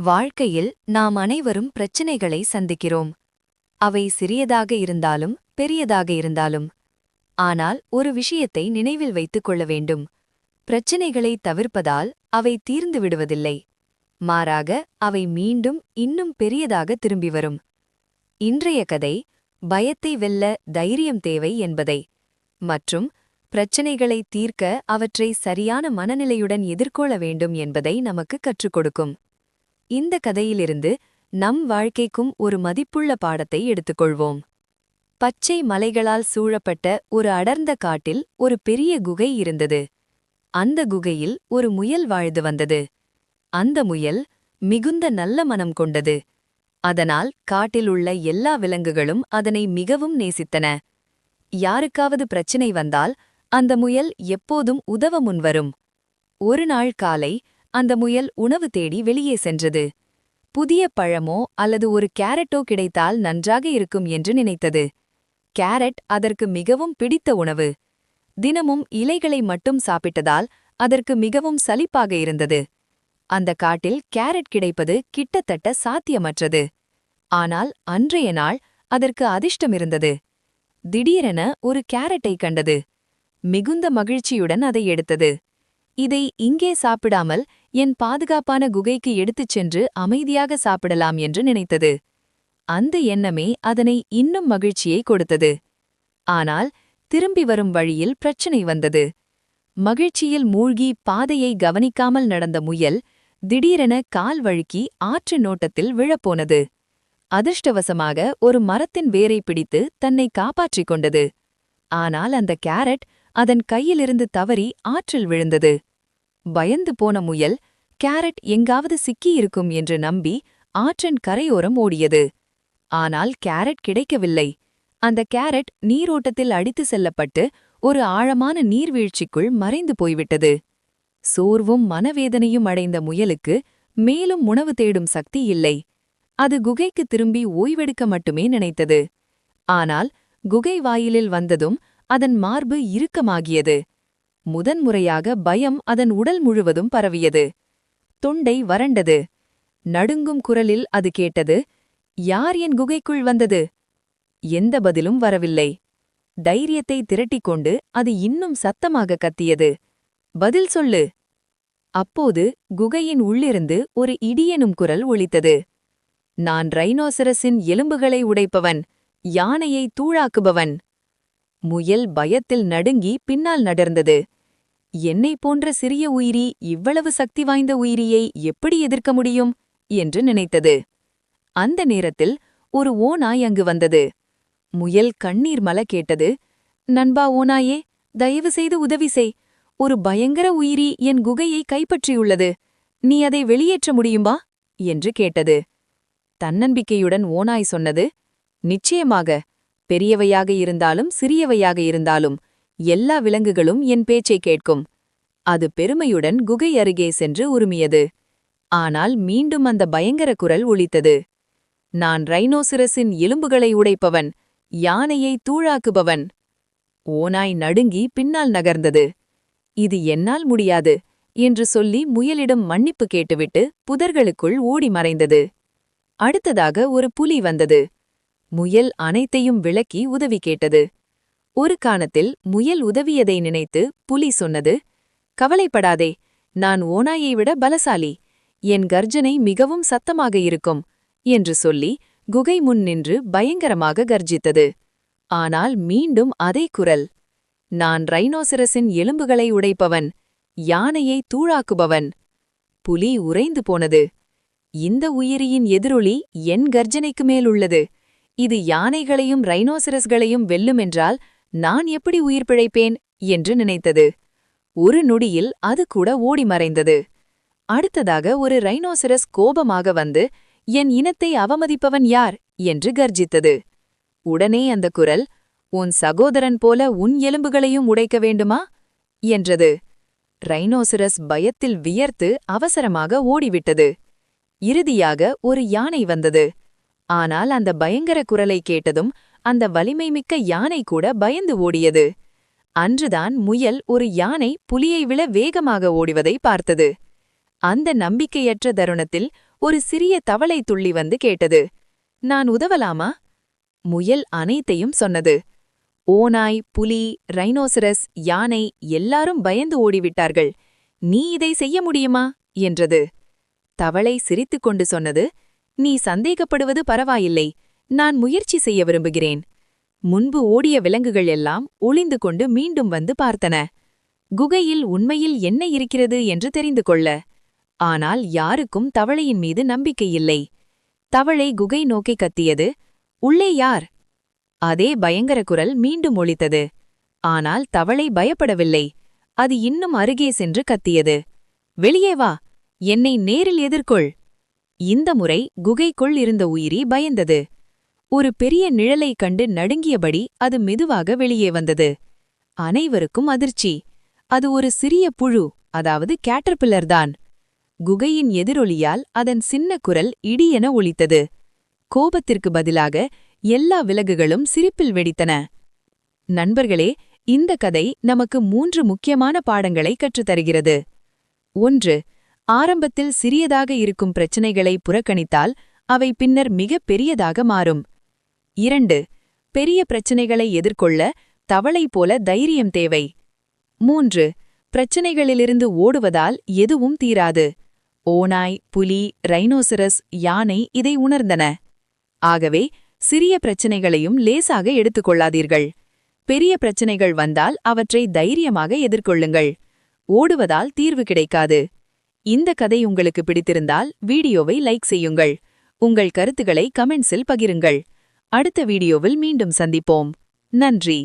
வாழ்க்கையில் நாம் அனைவரும் பிரச்சினைகளை சந்திக்கிறோம். அவை சிறியதாக இருந்தாலும் பெரியதாக இருந்தாலும். ஆனால் ஒரு விஷயத்தை நினைவில் வைத்துக் கொள்ள வேண்டும். பிரச்சினைகளை தவிர்ப்பதால் அவை தீர்ந்து விடுவதில்லை. மாறாக அவை மீண்டும் இன்னும் பெரியதாக திரும்பி வரும். இன்றைய கதை பயத்தை வெல்ல தைரியம் தேவை என்பதை மற்றும் பிரச்சினைகளை தீர்க்க அவற்றை சரியான மனநிலையுடன் எதிர்கொள்ள வேண்டும் என்பதை நமக்கு கற்றுக் கொடுக்கும். இந்த கதையிலிருந்து நம் வாழ்க்கைக்கும் ஒரு மதிப்புள்ள பாடத்தை எடுத்துக்கொள்வோம். பச்சை மலைகளால் சூழப்பட்ட ஒரு அடர்ந்த காட்டில் ஒரு பெரிய குகை இருந்தது. அந்த குகையில் ஒரு முயல் வாழ்ந்து வந்தது. அந்த முயல் மிகுந்த நல்ல மனம் கொண்டது. அதனால் காட்டில் உள்ள எல்லா விலங்குகளும் அதனை மிகவும் நேசித்தன. யாருக்காவது பிரச்சினை வந்தால் அந்த முயல் எப்போதும் உதவ முன்வரும். ஒரு நாள் காலை அந்த முயல் உணவு தேடி வெளியே சென்றது. புதிய பழமோ அல்லது ஒரு கேரட்டோ கிடைத்தால் நன்றாக இருக்கும் என்று நினைத்தது. கேரட் அதற்கு மிகவும் பிடித்த உணவு. தினமும் இலைகளை மட்டும் சாப்பிட்டதால் அதற்கு மிகவும் சலிப்பாக இருந்தது. அந்த காட்டில் கேரட் கிடைப்பது கிட்டத்தட்ட சாத்தியமற்றது. ஆனால் அன்றைய நாள் அதற்கு அதிர்ஷ்டமிருந்தது. திடீரென ஒரு கேரட்டை கண்டது. மிகுந்த மகிழ்ச்சியுடன் அதை எடுத்தது. இதை இங்கே சாப்பிடாமல் என் பாதுகாப்பான குகைக்கு எடுத்துச் சென்று அமைதியாக சாப்பிடலாம் என்று நினைத்தது. அந்த எண்ணமே அதனை இன்னும் மகிழ்ச்சியை கொடுத்தது. ஆனால் திரும்பி வரும் வழியில் பிரச்சனை வந்தது. மகிழ்ச்சியில் மூழ்கி பாதையை கவனிக்காமல் நடந்த முயல் திடீரென கால் வழுக்கி ஆற்று நோட்டத்தில் விழப்போனது. அதிர்ஷ்டவசமாக ஒரு மரத்தின் வேரை பிடித்து தன்னை காப்பாற்றிக் கொண்டது. ஆனால் அந்த கேரட் அதன் கையிலிருந்து தவறி ஆற்றில் விழுந்தது. பயந்து போன முயல் கேரட் எங்காவது சிக்கியிருக்கும் என்று நம்பி ஆற்றின் கரையோரம் ஓடியது. ஆனால் கேரட் கிடைக்கவில்லை. அந்த கேரட் நீரோட்டத்தில் அடித்து செல்லப்பட்டு ஒரு ஆழமான நீர்வீழ்ச்சிக்குள் மறைந்து போய்விட்டது. சோர்வும் மனவேதனையும் அடைந்த முயலுக்கு மேலும் உணவு தேடும் சக்தி இல்லை. அது குகைக்கு திரும்பி ஓய்வெடுக்க மட்டுமே நினைத்தது. ஆனால் குகை வாயிலில் வந்ததும் அதன் மார்பு இறுக்கமாகியது. முதன்முறையாக பயம் அதன் உடல் முழுவதும் பரவியது. தொண்டை வறண்டது. நடுங்கும் குரலில் அது கேட்டது, யார் என் குகைக்குள் வந்தது? எந்த பதிலும் வரவில்லை. தைரியத்தை திரட்டிக்கொண்டு அது இன்னும் சத்தமாக கத்தியது, பதில் சொல்லு. அப்போது குகையின் உள்ளிருந்து ஒரு இடியெனும் குரல் ஒலித்தது. நான் ரைனோசரஸின் எலும்புகளை உடைப்பவன், யானையை தூளாக்குபவன். முயல் பயத்தில் நடுங்கி பின்னால் நடர்ந்தது. என்னைப் போன்ற சிறிய உயிரி இவ்வளவு சக்தி வாய்ந்த உயிரியை எப்படி எதிர்க்க முடியும் என்று நினைத்தது. அந்த நேரத்தில் ஒரு ஓநாய் அங்கு வந்தது. முயல் கண்ணீர் மல கேட்டது, நண்பா ஓநாயே, தயவு செய்து உதவி செய். ஒரு பயங்கர உயிரி என் குகையை கைப்பற்றியுள்ளது. நீ அதை வெளியேற்ற முடியுமா என்று கேட்டது. தன்னம்பிக்கையுடன் ஓநாய் சொன்னது, நிச்சயமாக. பெரியவையாக இருந்தாலும் சிறியவையாக இருந்தாலும் எல்லா விலங்குகளும் என் பேச்சை கேட்கும். அது பெருமையுடன் குகை அருகே சென்று உருமியது. ஆனால் மீண்டும் அந்த பயங்கர குரல் ஒலித்தது, நான் ரைனோசிரஸின் எலும்புகளை உடைப்பவன், யானையை தூளாக்குபவன். ஓநாய் நடுங்கி பின்னால் நகர்ந்தது. இது என்னால் முடியாது என்று சொல்லி முயலிடம் மன்னிப்பு கேட்டுவிட்டு புதர்களுக்குள் ஓடி மறைந்தது. அடுத்ததாக ஒரு புலி வந்தது. முயல் அனைத்தையும் விளக்கி உதவி கேட்டது. ஒரு காணத்தில் முயல் உதவியதை நினைத்து புலி சொன்னது, கவலைப்படாதே, நான் ஓநாயை விட பலசாலி. என் கர்ஜனை மிகவும் சத்தமாக இருக்கும் என்று சொல்லி குகை முன் நின்று பயங்கரமாக கர்ஜித்தது. ஆனால் மீண்டும் அதே குரல், நான் ரைனோசிரஸின் எலும்புகளை உடைப்பவன், யானையை தூளாக்குபவன். புலி உறைந்து போனது. இந்த உயிரியின் எதிரொலி என் கர்ஜனைக்கு மேலுள்ளது. இது யானைகளையும் ரைனோசிரஸ்களையும் வெல்லுமென்றால் நான் எப்படி உயிர் பிழைப்பேன் என்று நினைத்தது. ஒரு நொடியில் அது கூட ஓடி மறைந்தது. அடுத்ததாக ஒரு ரைனோசிரஸ் கோபமாக வந்து, என் இனத்தை அவமதிப்பவன் யார் என்று கர்ஜித்தது. உடனே அந்த குரல், உன் சகோதரன் போல உன் எலும்புகளையும் உடைக்க வேண்டுமா என்றது. ரைனோசிரஸ் பயத்தில் வியர்த்து அவசரமாக ஓடிவிட்டது. இறுதியாக ஒரு யானை வந்தது. ஆனால் அந்த பயங்கர குரலை கேட்டதும் அந்த வலிமைமிக்க யானை கூட பயந்து ஓடியது. அன்றுதான் முயல் ஒரு யானை புலியை விட வேகமாக ஓடுவதை பார்த்தது. அந்த நம்பிக்கையற்ற தருணத்தில் ஒரு சிறிய தவளை துள்ளி வந்து கேட்டது. நான் உதவலாமா? முயல் அனைத்தையும் சொன்னது. ஓநாய், புலி, ரைனோசரஸ், யானை எல்லாரும் பயந்து ஓடிவிட்டார்கள். நீ இதை செய்ய முடியுமா என்றது. தவளை சிரித்துக்கொண்டு சொன்னது, நீ சந்தேகப்படுவது பரவாயில்லை, நான் முயற்சி செய்ய விரும்புகிறேன். முன்பு ஓடிய விலங்குகள் எல்லாம் ஒளிந்து கொண்டு மீண்டும் வந்து பார்த்தன. குகையில் உண்மையில் என்ன இருக்கிறது என்று தெரிந்து கொள்ள. ஆனால் யாருக்கும் தவளையின் மீது நம்பிக்கையில்லை. தவளை குகை நோக்கி கத்தியது. உள்ளே யார்? அதே பயங்கர குரல் மீண்டும் ஒலித்தது. ஆனால் தவளை பயப்படவில்லை. அது இன்னும் அருகே சென்று கத்தியது. வெளியே வா, என்னை நேரில் எதிர்கொள். இந்த முறை குகைக்குள் இருந்த உயிரி பயந்தது. ஒரு பெரிய நிழலைக் கண்டு நடுங்கியபடி அது மெதுவாக வெளியே வந்தது. அனைவருக்கும் அதிர்ச்சி. அது ஒரு சிறிய புழு, அதாவது கேட்டர்பில்லர் தான். குகையின் எதிரொலியால் அதன் சின்ன குரல் இடியென ஒலித்தது. கோபத்திற்கு பதிலாக எல்லா விலங்குகளும் சிரிப்பில் வெடித்தன. நண்பர்களே, இந்த கதை நமக்கு 3 முக்கியமான பாடங்களை கற்றுத்தருகிறது. 1. ஆரம்பத்தில் சிறியதாக இருக்கும் பிரச்சினைகளை புறக்கணித்தால் அவை பின்னர் மிகப் பெரியதாக மாறும். 2. பெரிய பிரச்சினைகளை எதிர்கொள்ள தவளை போல தைரியம் தேவை. 3. பிரச்சினைகளிலிருந்து ஓடுவதால் எதுவும் தீராது. ஓநாய், புலி, ரைனோசரஸ், யானை இதை உணர்ந்தன. ஆகவே சிறிய பிரச்சினைகளையும் லேசாக எடுத்துக்கொள்ளாதீர்கள். பெரிய பிரச்சினைகள் வந்தால் அவற்றை தைரியமாக எதிர்கொள்ளுங்கள். ஓடுவதால் தீர்வு கிடைக்காது. இந்த கதை உங்களுக்கு பிடித்திருந்தால் வீடியோவை லைக் செய்யுங்கள். உங்கள் கருத்துக்களை கமெண்ட்ஸில் பகிருங்கள். அடுத்த வீடியோவில் மீண்டும் சந்திப்போம். நன்றி.